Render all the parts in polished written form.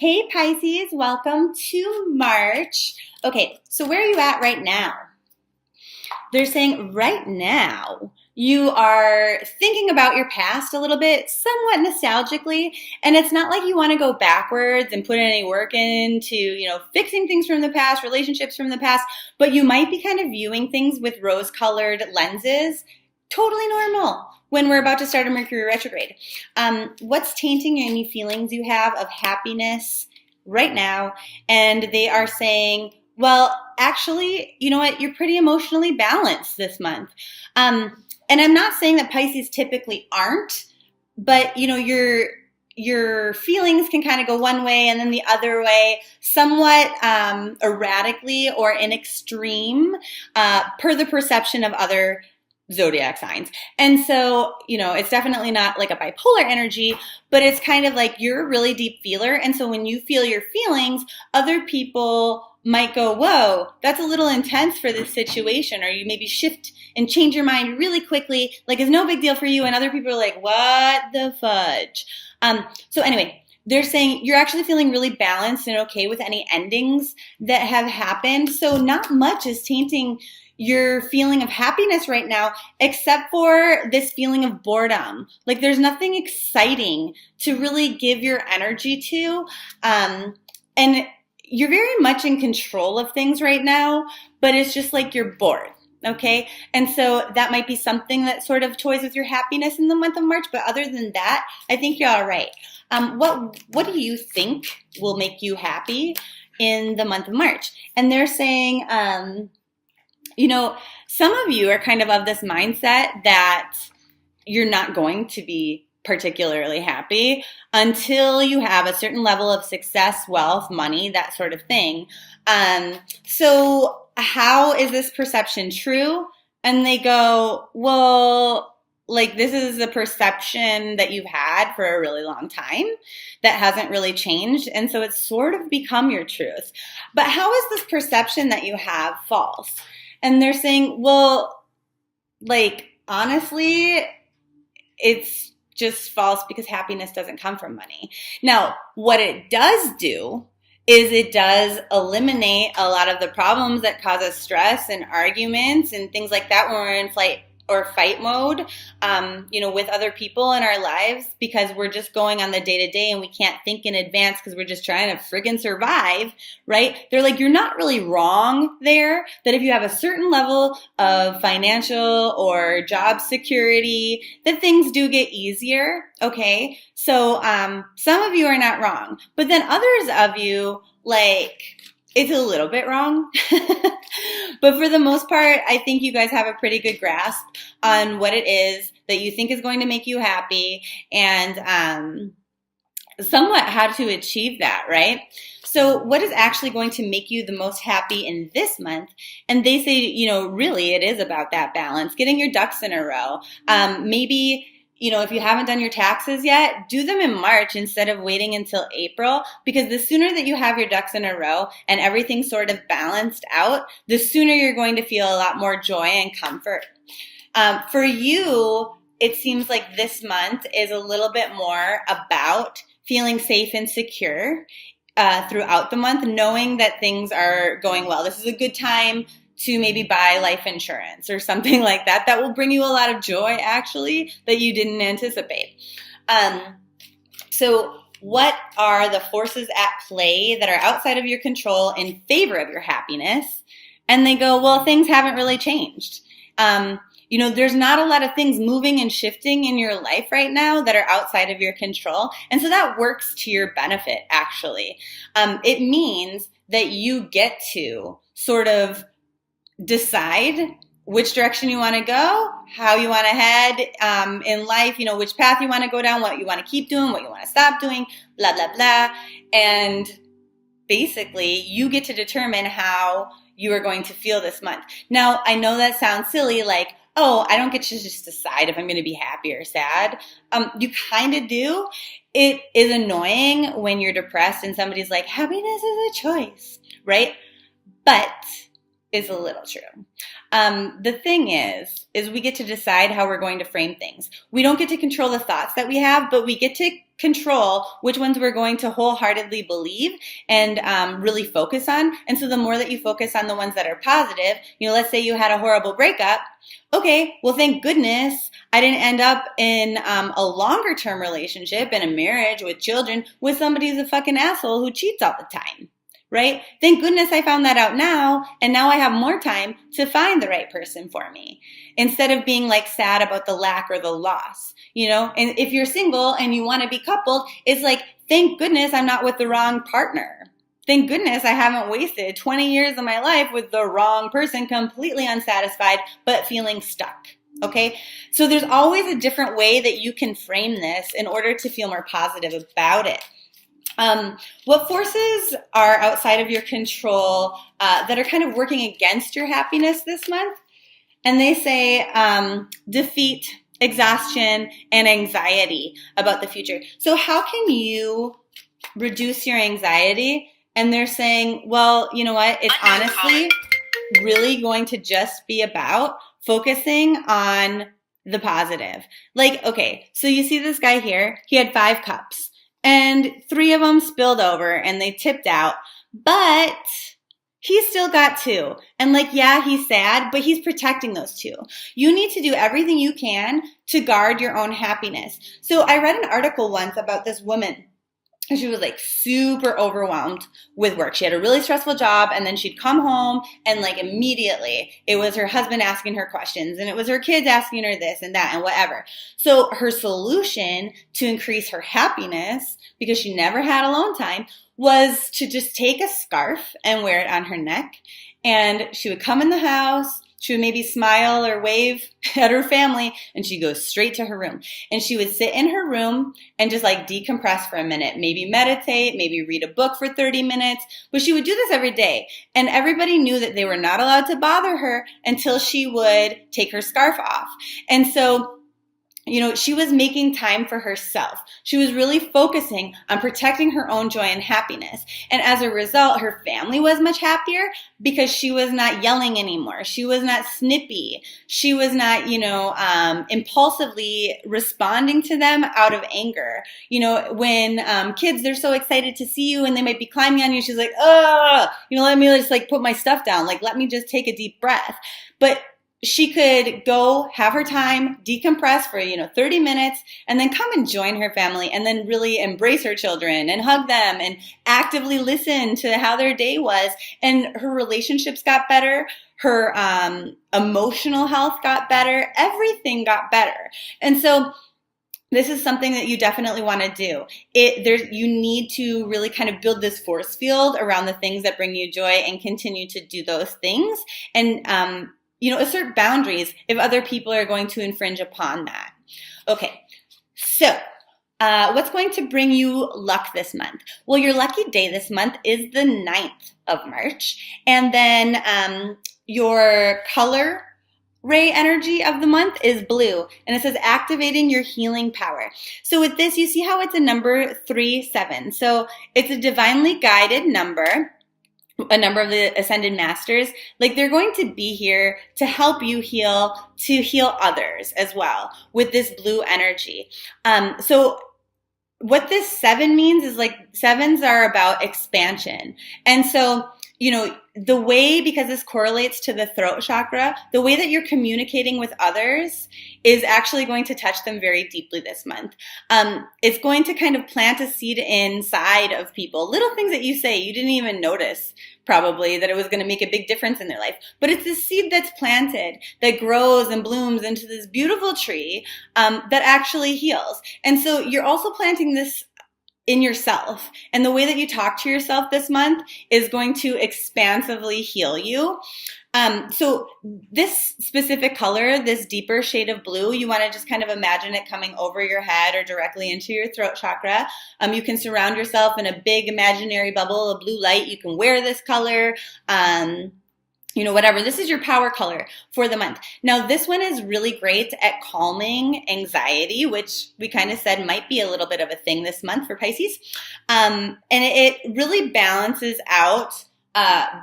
Hey Pisces, welcome to March. Okay, so where are you at right now? They're saying right now you are thinking about your past a little bit, somewhat nostalgically, and it's not like you want to go backwards and put any work into, fixing things from the past, relationships from the past, but you might be kind of viewing things with rose-colored lenses. Totally normal when we're about to start a Mercury retrograde. What's tainting any feelings you have of happiness right now? And they are saying, well, actually, you know what? You're pretty emotionally balanced this month. And I'm not saying that Pisces typically aren't, but your feelings can kind of go one way and then the other way, somewhat erratically or in extreme, per the perception of other zodiac signs. And so, it's definitely not like a bipolar energy, but it's kind of like you're a really deep feeler. And so when you feel your feelings, other people might go, whoa, that's a little intense for this situation. Or you maybe shift and change your mind really quickly, like it's no big deal for you. And other people are like, what the fudge? So anyway, they're saying you're actually feeling really balanced and okay with any endings that have happened. So not much is tainting your feeling of happiness right now, except for this feeling of boredom. Like there's nothing exciting to really give your energy to. And you're very much in control of things right now, but it's just like you're bored. Okay. And so that might be something that sort of toys with your happiness in the month of March. But other than that, I think you're all right. What do you think will make you happy in the month of March? And they're saying, some of you are kind of this mindset that you're not going to be particularly happy until you have a certain level of success, wealth, money, that sort of thing. So how is this perception true? And they go, well, like this is the perception that you've had for a really long time that hasn't really changed. And so it's sort of become your truth. But how is this perception that you have false? And they're saying, well, like, honestly, it's just false because happiness doesn't come from money. Now, what it does do is it does eliminate a lot of the problems that cause us stress and arguments and things like that when we're in flight or fight mode, with other people in our lives, because we're just going on the day-to-day and we can't think in advance because we're just trying to friggin' survive, right? They're like, you're not really wrong there, that if you have a certain level of financial or job security, that things do get easier, okay? So some of you are not wrong, but then others of you, like, it's a little bit wrong. But for the most part, I think you guys have a pretty good grasp on what it is that you think is going to make you happy and somewhat how to achieve that, right? So what is actually going to make you the most happy in this month? And they say, really it is about that balance, getting your ducks in a row. Maybe if you haven't done your taxes yet, do them in March instead of waiting until April, because the sooner that you have your ducks in a row and everything sort of balanced out, the sooner you're going to feel a lot more joy and comfort. For you, it seems like this month is a little bit more about feeling safe and secure throughout the month, knowing that things are going well. This is a good time to maybe buy life insurance or something like that. That will bring you a lot of joy, actually, that you didn't anticipate. So what are the forces at play that are outside of your control in favor of your happiness? And they go, well, things haven't really changed. There's not a lot of things moving and shifting in your life right now that are outside of your control. And so that works to your benefit, actually. It means that you get to sort of decide which direction you want to go, how you want to head in life, which path you want to go down, what you want to keep doing, what you want to stop doing, blah, blah, blah. And basically, you get to determine how you are going to feel this month. Now, I know that sounds silly, like, oh, I don't get to just decide if I'm going to be happy or sad. You kind of do. It is annoying when you're depressed and somebody's like, happiness is a choice, right? But is a little true. The thing is we get to decide how we're going to frame things. We don't get to control the thoughts that we have, but we get to control which ones we're going to wholeheartedly believe and really focus on. And so the more that you focus on the ones that are positive, let's say you had a horrible breakup. Okay, well, thank goodness I didn't end up in a longer term relationship, in a marriage with children, with somebody who's a fucking asshole who cheats all the time. Right? Thank goodness I found that out now, and now I have more time to find the right person for me, instead of being like sad about the lack or the loss, And if you're single and you want to be coupled, it's like, thank goodness I'm not with the wrong partner. Thank goodness I haven't wasted 20 years of my life with the wrong person, completely unsatisfied, but feeling stuck. Okay? So there's always a different way that you can frame this in order to feel more positive about it. What forces are outside of your control that are kind of working against your happiness this month? And they say defeat, exhaustion, and anxiety about the future. So how can you reduce your anxiety? And they're saying, well, you know what? It's honestly really going to just be about focusing on the positive. Like, okay, so you see this guy here, he had 5 cups. And 3 of them spilled over and they tipped out, but he still got 2. And yeah, he's sad, but he's protecting those 2. You need to do everything you can to guard your own happiness. So I read an article once about this woman. She was super overwhelmed with work. She had a really stressful job, and then she'd come home and immediately it was her husband asking her questions, and it was her kids asking her this and that and whatever. So her solution to increase her happiness, because she never had alone time, was to just take a scarf and wear it on her neck. And she would come in the house, she would maybe smile or wave at her family, and she'd go straight to her room. And she would sit in her room and just decompress for a minute, maybe meditate, maybe read a book for 30 minutes. But she would do this every day. And everybody knew that they were not allowed to bother her until she would take her scarf off. And so she was making time for herself. She was really focusing on protecting her own joy and happiness. And as a result, her family was much happier because she was not yelling anymore. She was not snippy. She was not, impulsively responding to them out of anger. When kids, they're so excited to see you and they might be climbing on you. She's like, oh, let me just put my stuff down. Let me just take a deep breath. But she could go have her time, decompress for, 30 minutes, and then come and join her family, and then really embrace her children and hug them and actively listen to how their day was. And her relationships got better. Her emotional health got better. Everything got better. And so this is something that you definitely want to do. You need to really kind of build this force field around the things that bring you joy and continue to do those things. And, assert boundaries if other people are going to infringe upon that. Okay, so what's going to bring you luck this month? Well, your lucky day this month is the 9th of March. And then your color ray energy of the month is blue. And it says activating your healing power. So with this, you see how it's a number 3-7. So it's a divinely guided number. A number of the ascended masters, they're going to be here to help you heal, to heal others as well with this blue energy. So what this 7 means is 7s are about expansion. And so, the way, because this correlates to the throat chakra, the way that you're communicating with others is actually going to touch them very deeply this month. It's going to kind of plant a seed inside of people. Little things that you say, you didn't even notice probably that it was going to make a big difference in their life. But it's a seed that's planted that grows and blooms into this beautiful tree that actually heals. And so you're also planting this in yourself. And the way that you talk to yourself this month is going to expansively heal you. So this specific color, this deeper shade of blue, you want to just kind of imagine it coming over your head or directly into your throat chakra. You can surround yourself in a big imaginary bubble of blue light. You can wear this color. Whatever. This is your power color for the month. Now, this one is really great at calming anxiety, which we kind of said might be a little bit of a thing this month for Pisces. And it really balances out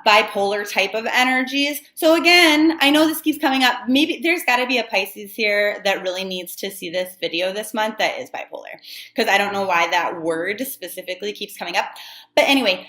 bipolar type of energies. So again, I know this keeps coming up. Maybe there's got to be a Pisces here that really needs to see this video this month that is bipolar, because I don't know why that word specifically keeps coming up. But anyway,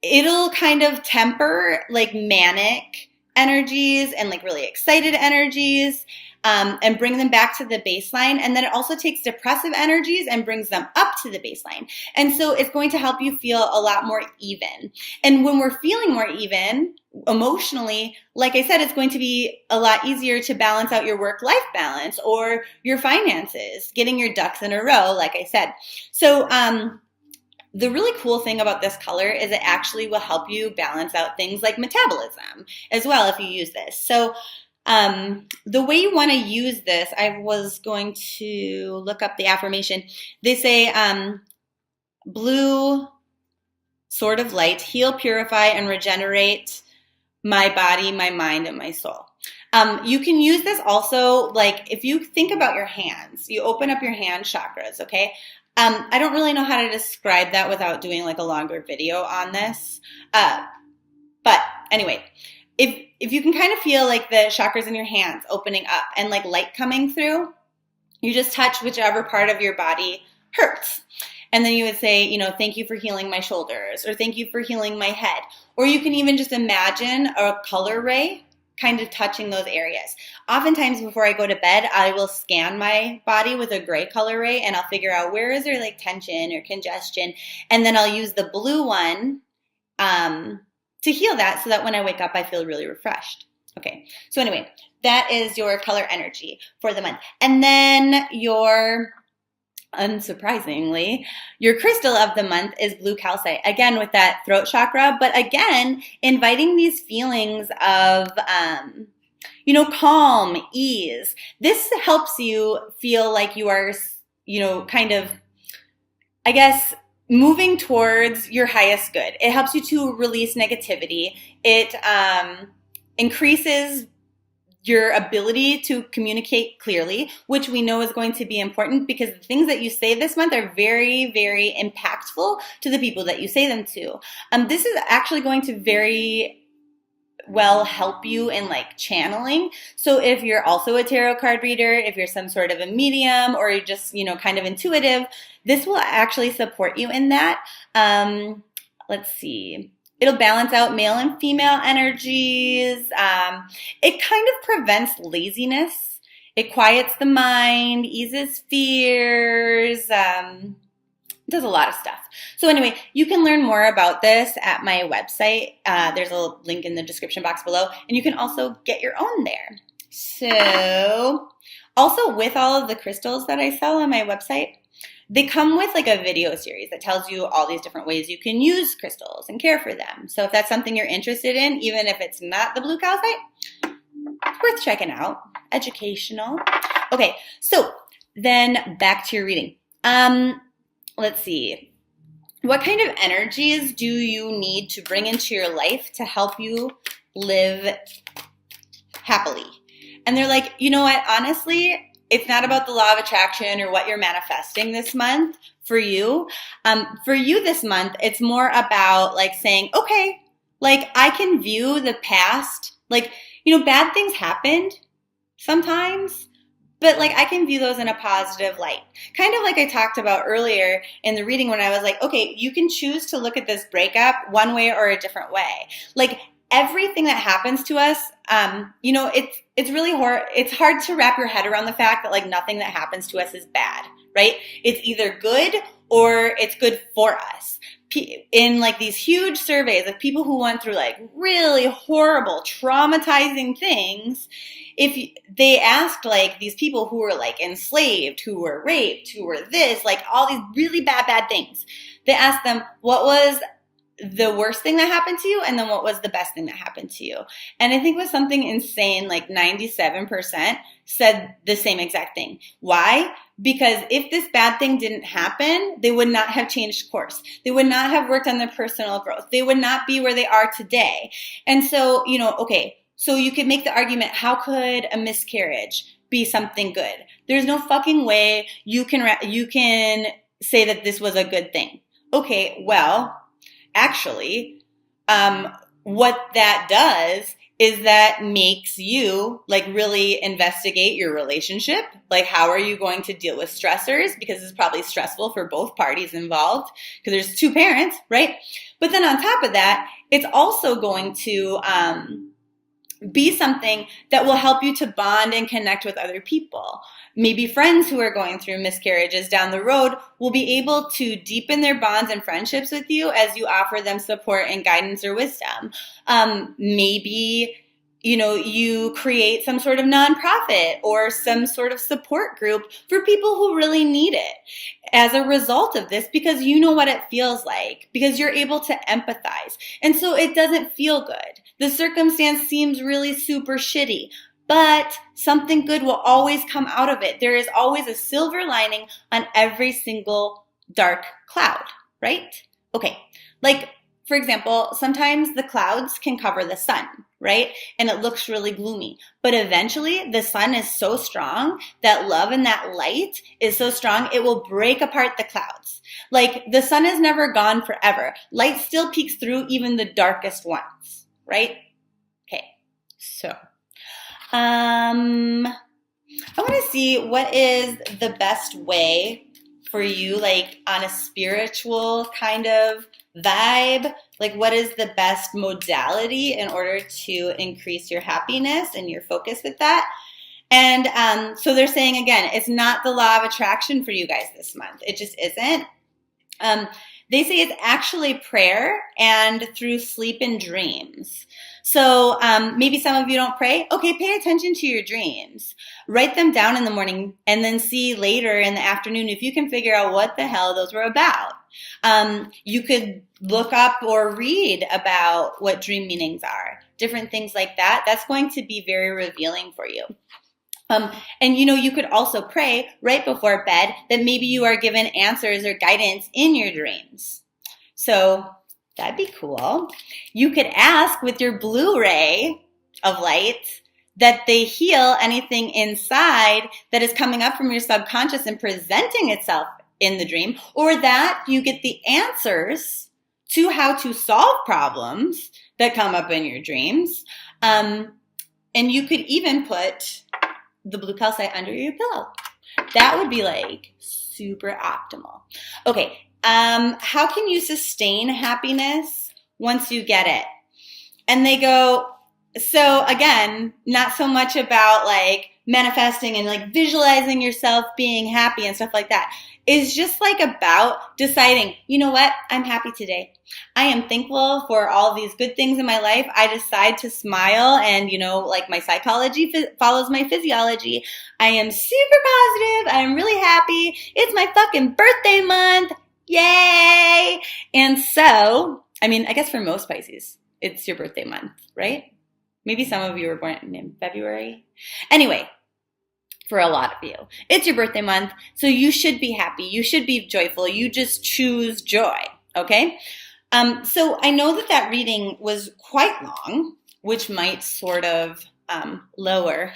it'll kind of temper like manic energies and like really excited energies, and bring them back to the baseline. And then it also takes depressive energies and brings them up to the baseline. And so it's going to help you feel a lot more even. And when we're feeling more even emotionally, like I said, it's going to be a lot easier to balance out your work-life balance or your finances, getting your ducks in a row, like I said. So, the really cool thing about this color is it actually will help you balance out things like metabolism as well if you use this. So the way you want to use this, I was going to look up the affirmation. They say blue sort of light, heal, purify, and regenerate my body, my mind, and my soul. You can use this also, like if you think about your hands, you open up your hand chakras, okay? I don't really know how to describe that without doing like a longer video on this. But anyway, if you can kind of feel like the chakras in your hands opening up and like light coming through, you just touch whichever part of your body hurts. And then you would say, you know, thank you for healing my shoulders, or thank you for healing my head. Or you can even just imagine a color ray kind of touching those areas. Oftentimes before I go to bed, I will scan my body with a gray color ray and I'll figure out where is there like tension or congestion. And then I'll use the blue one to heal that so that when I wake up, I feel really refreshed. Okay, so anyway, that is your color energy for the month. And then unsurprisingly, your crystal of the month is blue calcite. Again, with that throat chakra, but again, inviting these feelings of, calm, ease. This helps you feel like you are, kind of, I guess, moving towards your highest good. It helps you to release negativity. It increases your ability to communicate clearly, which we know is going to be important because the things that you say this month are very, very impactful to the people that you say them to. This is actually going to very well help you in like channeling. So if you're also a tarot card reader, if you're some sort of a medium, or you're just, kind of intuitive, this will actually support you in that. Let's see. It'll balance out male and female energies. It kind of prevents laziness. It quiets the mind, eases fears, does a lot of stuff. So anyway, you can learn more about this at my website. There's a link in the description box below, and you can also get your own there. So also with all of the crystals that I sell on my website, they come with like a video series that tells you all these different ways you can use crystals and care for them. So if that's something you're interested in, even if it's not the blue calcite, it's worth checking out. Educational. Okay, so then back to your reading. Let's see. What kind of energies do you need to bring into your life to help you live happily? And they're like, you know what, honestly, it's not about the law of attraction or what you're manifesting this month for you. For you this month, it's more about like saying, okay, like I can view the past, like, bad things happened sometimes, but like I can view those in a positive light. Kind of like I talked about earlier in the reading when I was like, okay, you can choose to look at this breakup one way or a different way. Like everything that happens to us, it's really hard. It's hard to wrap your head around the fact that like nothing that happens to us is bad, right? It's either good or it's good for us. In like these huge surveys of people who went through like really horrible, traumatizing things, if they asked like these people who were like enslaved, who were raped, who were this, like all these really bad things, they asked them, what was the worst thing that happened to you, and then what was the best thing that happened to you? And I think it was something insane, like 97% said the same exact thing. Why? Because if this bad thing didn't happen, they would not have changed course. They would not have worked on their personal growth. They would not be where they are today. And so, okay, so you could make the argument, how could a miscarriage be something good? There's no fucking way you can say that this was a good thing. Okay, well, actually, what that does is that makes you like really investigate your relationship. Like, how are you going to deal with stressors? Because it's probably stressful for both parties involved because there's two parents, right? But then on top of that, it's also going to be something that will help you to bond and connect with other people. Maybe friends who are going through miscarriages down the road will be able to deepen their bonds and friendships with you as you offer them support and guidance or wisdom. Maybe you create some sort of nonprofit or some sort of support group for people who really need it as a result of this, because you know what it feels like, because you're able to empathize. And so it doesn't feel good. The circumstance seems really super shitty, but something good will always come out of it. There is always a silver lining on every single dark cloud, right? Okay, like, for example, sometimes the clouds can cover the sun, right? And it looks really gloomy. But eventually, the sun is so strong, that love and that light is so strong, it will break apart the clouds. Like, the sun is never gone forever. Light still peeks through even the darkest ones, right? Okay, so I want to see what is the best way for you, like on a spiritual kind of vibe, like what is the best modality in order to increase your happiness and your focus with that. And so they're saying, again, it's not the law of attraction for you guys this month. It just isn't. They say it's actually prayer and through sleep and dreams. So maybe some of you don't pray. Okay, pay attention to your dreams. Write them down in the morning and then see later in the afternoon if you can figure out what the hell those were about. You could look up or read about what dream meanings are, different things like that. That's going to be very revealing for you. And you could also pray right before bed that maybe you are given answers or guidance in your dreams. So that'd be cool. You could ask with your blue ray of light that they heal anything inside that is coming up from your subconscious and presenting itself in the dream, or that you get the answers to how to solve problems that come up in your dreams. And you could even put the blue calcite under your pillow. That would be like super optimal. Okay, how can you sustain happiness once you get it? And they go, so again, not so much about like manifesting and like visualizing yourself being happy and stuff like that. It's just like about deciding, you know what, I'm happy today. I am thankful for all these good things in my life. I decide to smile and, like my psychology follows my physiology. I am super positive. I am really happy. It's my fucking birthday month. Yay! And so, I guess for most Pisces, it's your birthday month, right? Maybe some of you were born in February. Anyway, for a lot of you, it's your birthday month, so you should be happy. You should be joyful. You just choose joy, okay? So I know that reading was quite long, which might sort of lower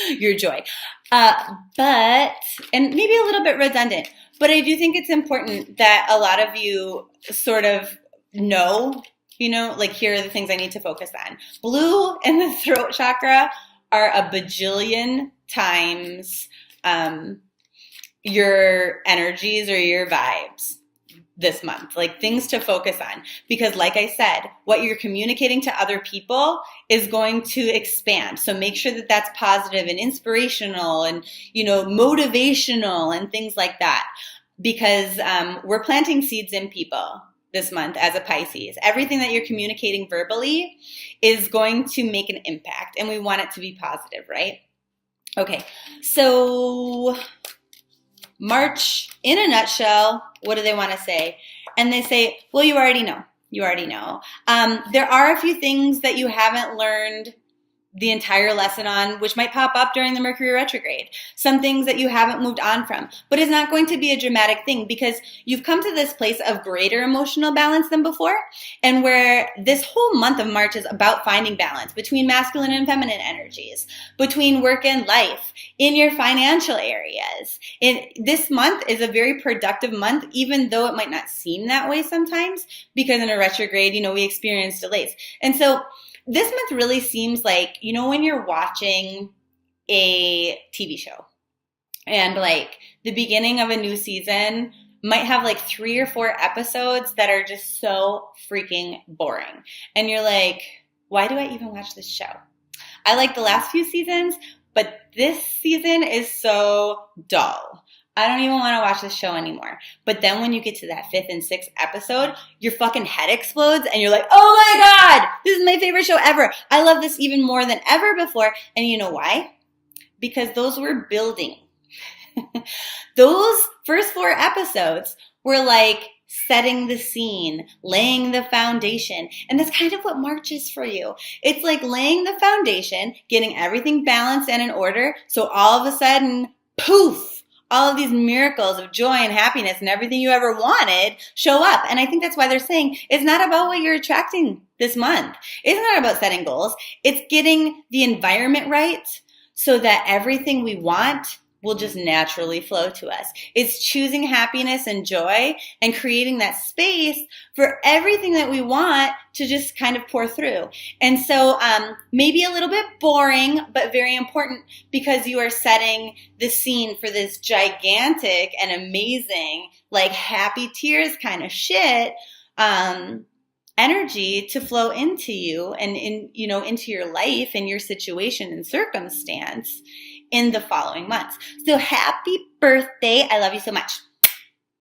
your joy. And maybe a little bit redundant, but I do think it's important that a lot of you sort of know, like here are the things I need to focus on. Blue and the throat chakra are a bajillion times your energies or your vibes this month, like things to focus on. Because like I said, what you're communicating to other people is going to expand. So make sure that that's positive and inspirational and, motivational and things like that. Because we're planting seeds in people this month as a Pisces. Everything that you're communicating verbally is going to make an impact, and we want it to be positive, right? Okay, so March, in a nutshell, what do they want to say? And they say, well, you already know. You already know. There are a few things that you haven't learned the entire lesson on, which might pop up during the Mercury retrograde. Some things that you haven't moved on from, but it's not going to be a dramatic thing because you've come to this place of greater emotional balance than before, and where this whole month of March is about finding balance between masculine and feminine energies, between work and life, in your financial areas. This month is a very productive month, even though it might not seem that way sometimes, because in a retrograde, we experience delays. And so this month really seems like, when you're watching a TV show and like the beginning of a new season might have like 3 or 4 episodes that are just so freaking boring. And you're like, why do I even watch this show? I like the last few seasons, but this season is so dull. I don't even want to watch this show anymore. But then when you get to that 5th and 6th episode, your fucking head explodes and you're like, oh my God, this is my favorite show ever. I love this even more than ever before. And you know why? Because those were building. Those first 4 episodes were like setting the scene, laying the foundation. And that's kind of what March is for you. It's like laying the foundation, getting everything balanced and in order. So all of a sudden, poof, all of these miracles of joy and happiness and everything you ever wanted show up. And I think that's why they're saying it's not about what you're attracting this month. It's not about setting goals. It's getting the environment right so that everything we want will just naturally flow to us. It's choosing happiness and joy and creating that space for everything that we want to just kind of pour through. And so maybe a little bit boring, but very important because you are setting the scene for this gigantic and amazing, like happy tears kind of shit, energy to flow into you and into your life and your situation and circumstance in the following months. So happy birthday. I love you so much.